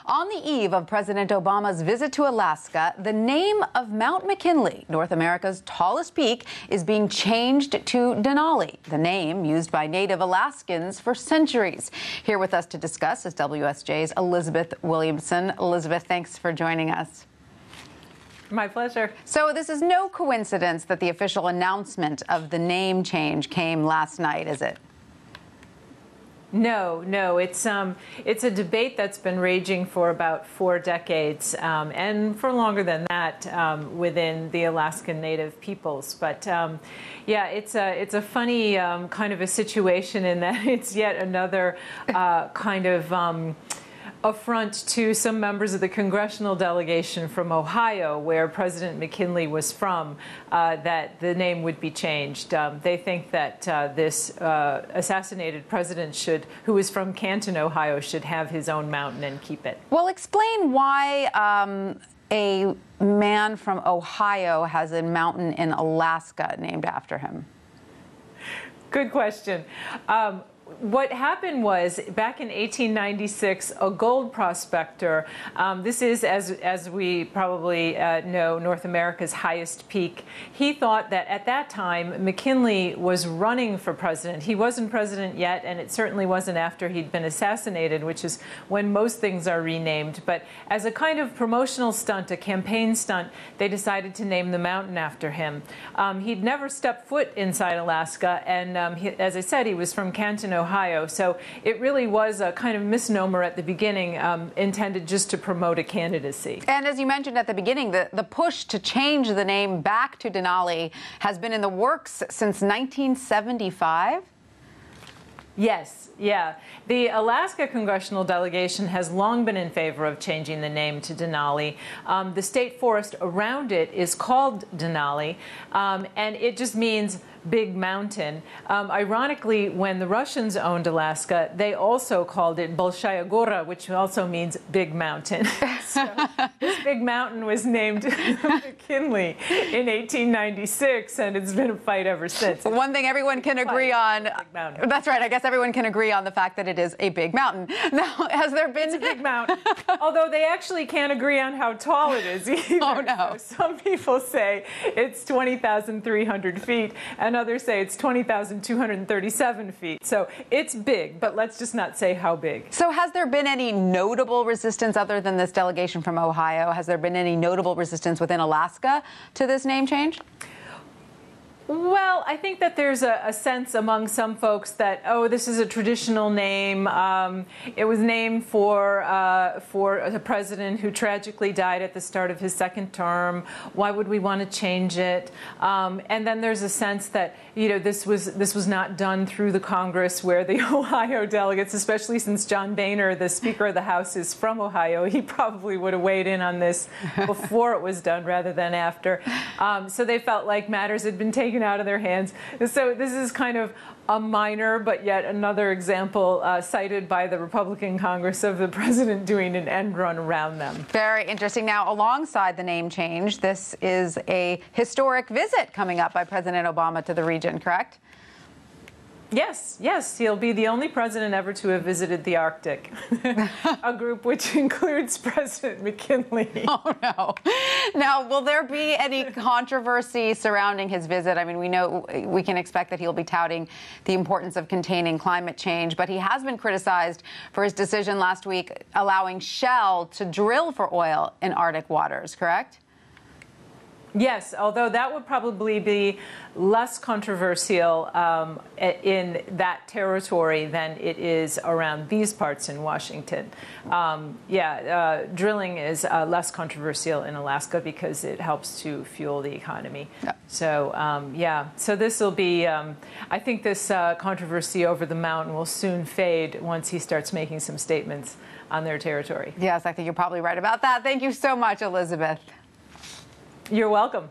On the eve of President Obama's visit to Alaska, the name of Mount McKinley, North America's tallest peak, is being changed to Denali, the name used by Native Alaskans for centuries. Here with us to discuss is WSJ's Elizabeth Williamson. Elizabeth, thanks for joining us. My pleasure. So this is no coincidence that the official announcement of the name change came last night, is it? No, it's a debate that's been raging for about 4 decades, and for longer than that within the Alaskan Native peoples. But yeah, it's a funny kind of a situation in that it's yet another kind of affront to some members of the congressional delegation from Ohio, where President McKinley was from, that the name would be changed. They think that this assassinated president who was from Canton, Ohio, should have his own mountain and keep it. Well, explain why a man from Ohio has a mountain in Alaska named after him. Good question. What happened was, back in 1896, a gold prospector, this is, as we probably know, North America's highest peak. He thought that at that time, McKinley was running for president. He wasn't president yet, and it certainly wasn't after he'd been assassinated, which is when most things are renamed. But as a kind of promotional stunt, a campaign stunt, they decided to name the mountain after him. He'd never stepped foot inside Alaska, and as I said, he was from Canton, Ohio. So it really was a kind of misnomer at the beginning, intended just to promote a candidacy. And as you mentioned at the beginning, the push to change the name back to Denali has been in the works since 1975? Yes, yeah. The Alaska congressional delegation has long been in favor of changing the name to Denali. The state forest around it is called Denali, and it just means big mountain. Ironically, when the Russians owned Alaska, they also called it Bolshaya Gora, which also means big mountain. So this big mountain was named McKinley in 1896, and it's been a fight ever since. One thing everyone can agree on, that's right, I guess everyone can agree on the fact that it is a big mountain. Now, has there been... It's a big mountain, although they actually can't agree on how tall it is either. Oh, no. So some people say it's 20,300 feet, and others say it's 20,237 feet. So it's big, but let's just not say how big. So has there been any notable resistance other than this delegation from Ohio? Has there been any notable resistance within Alaska to this name change? Well, I think that there's a sense among some folks that, oh, this is a traditional name. It was named for a president who tragically died at the start of his second term. Why would we want to change it? And then there's a sense that, you know, this was not done through the Congress, where the Ohio delegates, especially since John Boehner, the Speaker of the House, is from Ohio, he probably would have weighed in on this before it was done rather than after. So they felt like matters had been taken out of their hands. So this is kind of a minor, but yet another example cited by the Republican Congress of the president doing an end run around them. Very interesting. Now, alongside the name change, this is a historic visit coming up by President Obama to the region, correct? Yes, he'll be the only president ever to have visited the Arctic, a group which includes President McKinley. Oh, no. Now, will there be any controversy surrounding his visit? I mean, we know we can expect that he'll be touting the importance of containing climate change, but he has been criticized for his decision last week allowing Shell to drill for oil in Arctic waters, correct? Yes, although that would probably be less controversial in that territory than it is around these parts in Washington. Drilling is less controversial in Alaska because it helps to fuel the economy. Yeah. So, so this will be, I think this controversy over the mountain will soon fade once he starts making some statements on their territory. Yes, I think you're probably right about that. Thank you so much, Elizabeth. You're welcome.